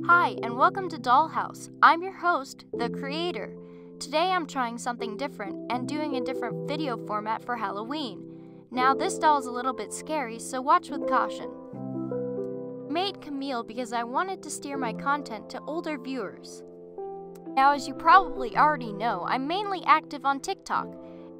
Hi, and welcome to Dollhouse. I'm your host, the creator. Today I'm trying something different and doing a different video format for Halloween. Now this doll is a little bit scary, so watch with caution. I made Camille because I wanted to steer my content to older viewers. Now as you probably already know, I'm mainly active on TikTok.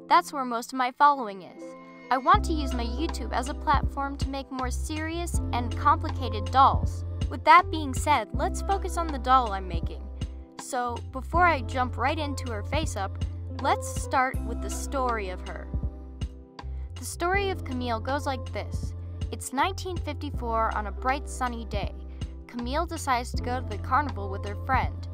That's where most of my following is. I want to use my YouTube as a platform to make more serious and complicated dolls. With that being said, let's focus on the doll I'm making. So, before I jump right into her face-up, let's start with the story of her. The story of Camille goes like this. It's 1954 on a bright sunny day. Camille decides to go to the Carnival with her friend.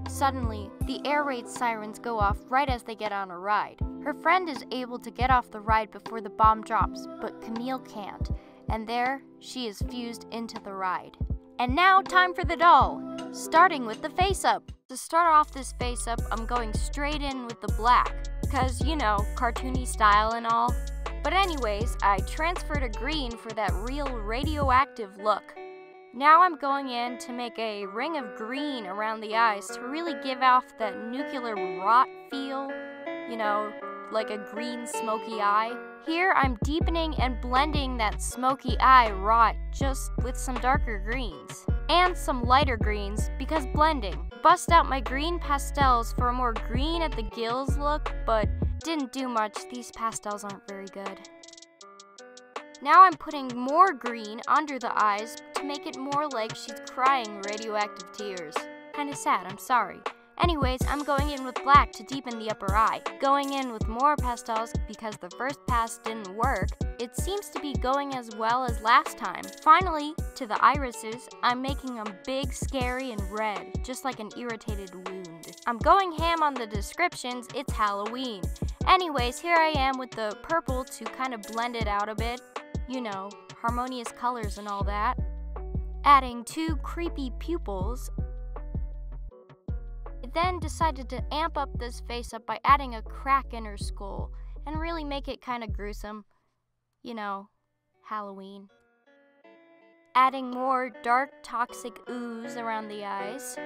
Suddenly, the air raid sirens go off right as they get on a ride. Her friend is able to get off the ride before the bomb drops, but Camille can't, and there, she is fused into the ride. And now, time for the doll, starting with the face-up. To start off this face-up, I'm going straight in with the black, because, you know, cartoony style and all. But anyways, I transferred a green for that real radioactive look. Now I'm going in to make a ring of green around the eyes to really give off that nuclear rot feel, you know, like a green smoky eye. Here I'm deepening and blending that smoky eye rot just with some darker greens and some lighter greens because blending. Bust out my green pastels for a more green at the gills look, but didn't do much. These pastels aren't very good. Now I'm putting more green under the eyes to make it more like she's crying radioactive tears. Kinda sad, I'm sorry. Anyways, I'm going in with black to deepen the upper eye. Going in with more pastels because the first pass didn't work. It seems to be going as well as last time. Finally, to the irises, I'm making them big, scary, and red, just like an irritated wound. I'm going ham on the descriptions, it's Halloween. Anyways, here I am with the purple to kind of blend it out a bit. You know, harmonious colors and all that. Adding 2 creepy pupils. I then decided to amp up this face-up by adding a crack in her skull and really make it kind of gruesome. You know, Halloween. Adding more dark toxic ooze around the eyes.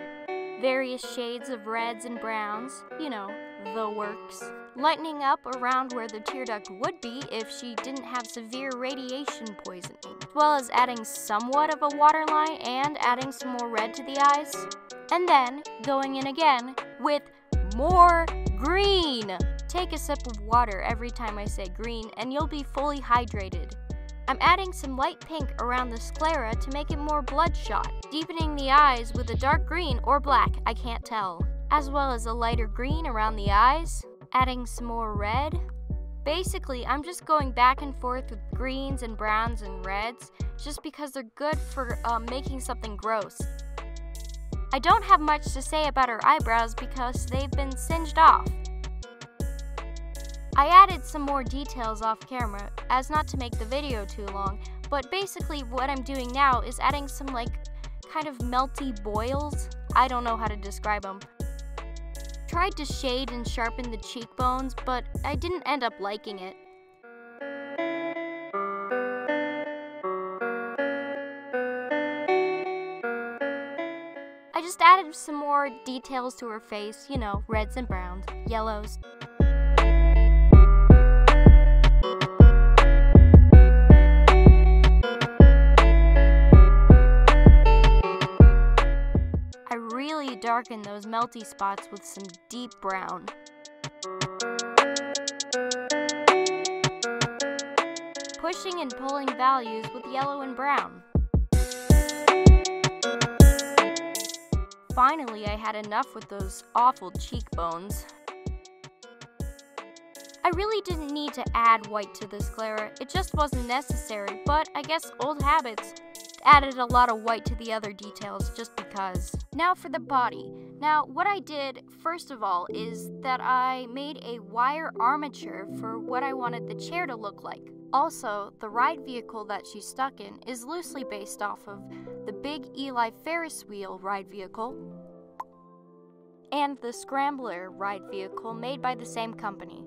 Various shades of reds and browns, you know, the works. Lightening up around where the tear duct would be if she didn't have severe radiation poisoning. As well as adding somewhat of a waterline and adding some more red to the eyes. And then going in again with more green. Take a sip of water every time I say green and you'll be fully hydrated. I'm adding some light pink around the sclera to make it more bloodshot, deepening the eyes with a dark green or black, I can't tell, as well as a lighter green around the eyes, adding some more red. Basically, I'm just going back and forth with greens and browns and reds, just because they're good for making something gross. I don't have much to say about her eyebrows because they've been singed off. I added some more details off camera, as not to make the video too long, but basically what I'm doing now is adding some kind of melty boils. I don't know how to describe them. Tried to shade and sharpen the cheekbones, but I didn't end up liking it. I just added some more details to her face, you know, reds and browns, yellows. Darken those melty spots with some deep brown. Pushing and pulling values with yellow and brown. Finally, I had enough with those awful cheekbones. I really didn't need to add white to the sclera, it just wasn't necessary, but I guess old habits. Added a lot of white to the other details just because. Now for the body. Now what I did first of all is that I made a wire armature for what I wanted the chair to look like. Also, the ride vehicle that she's stuck in is loosely based off of the big Eli Ferris wheel ride vehicle and the Scrambler ride vehicle made by the same company.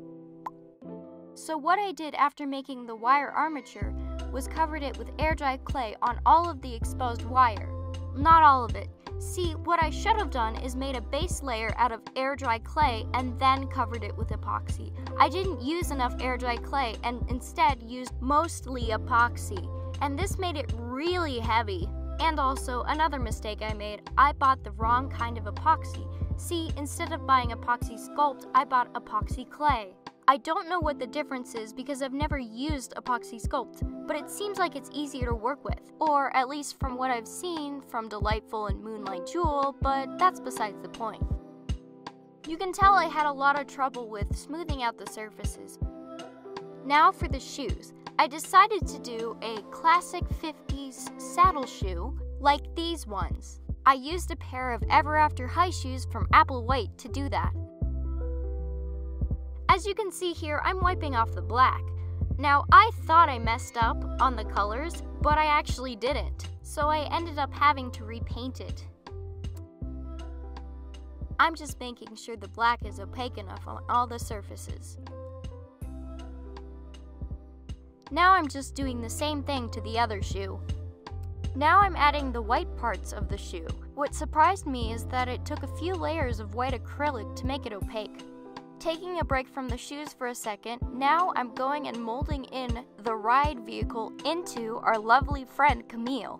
So what I did after making the wire armature was covered it with AirDry Clay on all of the exposed wire. Not all of it. See, what I should have done is made a base layer out of AirDry Clay and then covered it with epoxy. I didn't use enough AirDry Clay and instead used mostly epoxy, and this made it really heavy. And also, another mistake I made, I bought the wrong kind of epoxy. See, instead of buying Apoxy Sculpt, I bought Apoxy Clay. I don't know what the difference is because I've never used Apoxy Sculpt, but it seems like it's easier to work with, or at least from what I've seen from Delightful and Moonlight Jewel, but that's besides the point. You can tell I had a lot of trouble with smoothing out the surfaces. Now for the shoes. I decided to do a classic 50s saddle shoe like these ones. I used a pair of Ever After high shoes from Apple White to do that. As you can see here, I'm wiping off the black. Now, I thought I messed up on the colors, but I actually didn't, so I ended up having to repaint it. I'm just making sure the black is opaque enough on all the surfaces. Now I'm just doing the same thing to the other shoe. Now I'm adding the white parts of the shoe. What surprised me is that it took a few layers of white acrylic to make it opaque. Taking a break from the shoes for a second, now I'm going and molding in the ride vehicle into our lovely friend Camille.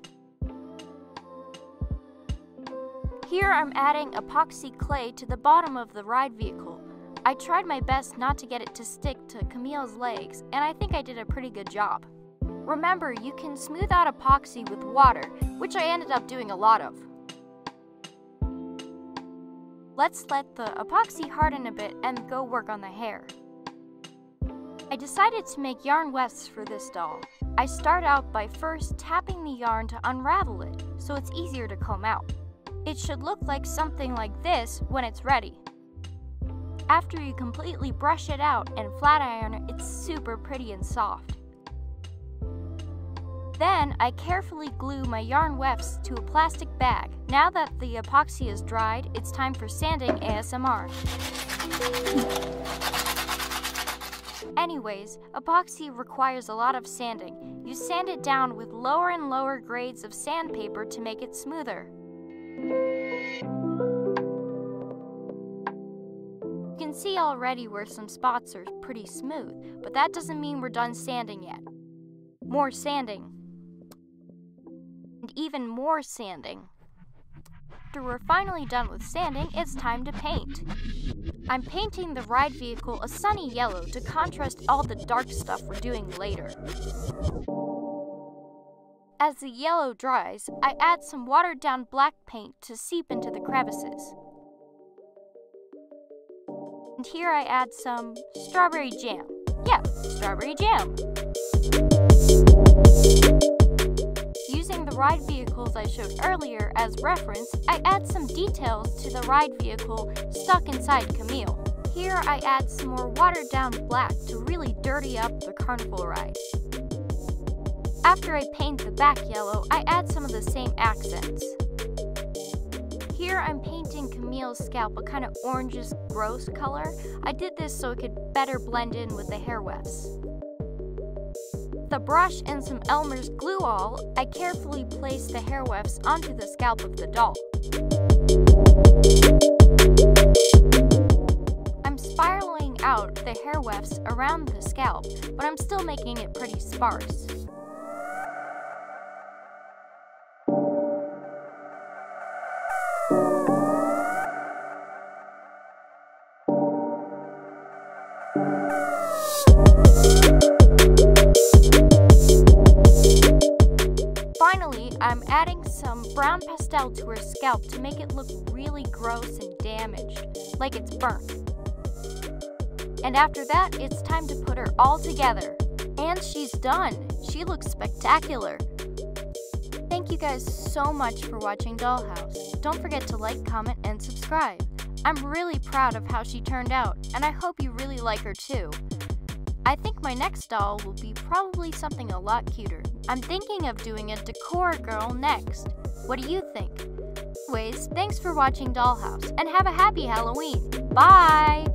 Here I'm adding Apoxy Clay to the bottom of the ride vehicle. I tried my best not to get it to stick to Camille's legs, and I think I did a pretty good job. Remember, you can smooth out epoxy with water, which I ended up doing a lot of. Let's let the epoxy harden a bit and go work on the hair. I decided to make yarn wefts for this doll. I start out by first tapping the yarn to unravel it, so it's easier to comb out. It should look like something like this when it's ready. After you completely brush it out and flat iron it, it's super pretty and soft. Then I carefully glue my yarn wefts to a plastic bag. Now that the epoxy is dried, it's time for sanding ASMR. Anyways, epoxy requires a lot of sanding. You sand it down with lower and lower grades of sandpaper to make it smoother. You can see already where some spots are pretty smooth, but that doesn't mean we're done sanding yet. More sanding. And even more sanding. After we're finally done with sanding, it's time to paint. I'm painting the ride vehicle a sunny yellow to contrast all the dark stuff we're doing later. As the yellow dries, I add some watered down black paint to seep into the crevices. And here I add some strawberry jam. Yeah, strawberry jam. Using the ride vehicles I showed earlier as reference, I add some details to the ride vehicle stuck inside Camille. Here I add some more watered down black to really dirty up the Carnival ride. After I paint the back yellow, I add some of the same accents. Here I'm painting Camille's scalp a kind of orangish gross color. I did this so it could better blend in with the hair wefts. With a brush and some Elmer's glue all, I carefully place the hair wefts onto the scalp of the doll. I'm spiraling out the hair wefts around the scalp, but I'm still making it pretty sparse. Finally, I'm adding some brown pastel to her scalp to make it look really gross and damaged, like it's burnt. And after that, it's time to put her all together. And she's done! She looks spectacular! Thank you guys so much for watching Dollhouse. Don't forget to like, comment, and subscribe. I'm really proud of how she turned out, and I hope you really like her too. I think my next doll will be probably something a lot cuter. I'm thinking of doing a decor girl next. What do you think? Anyways, thanks for watching Dollhouse, and have a happy Halloween. Bye!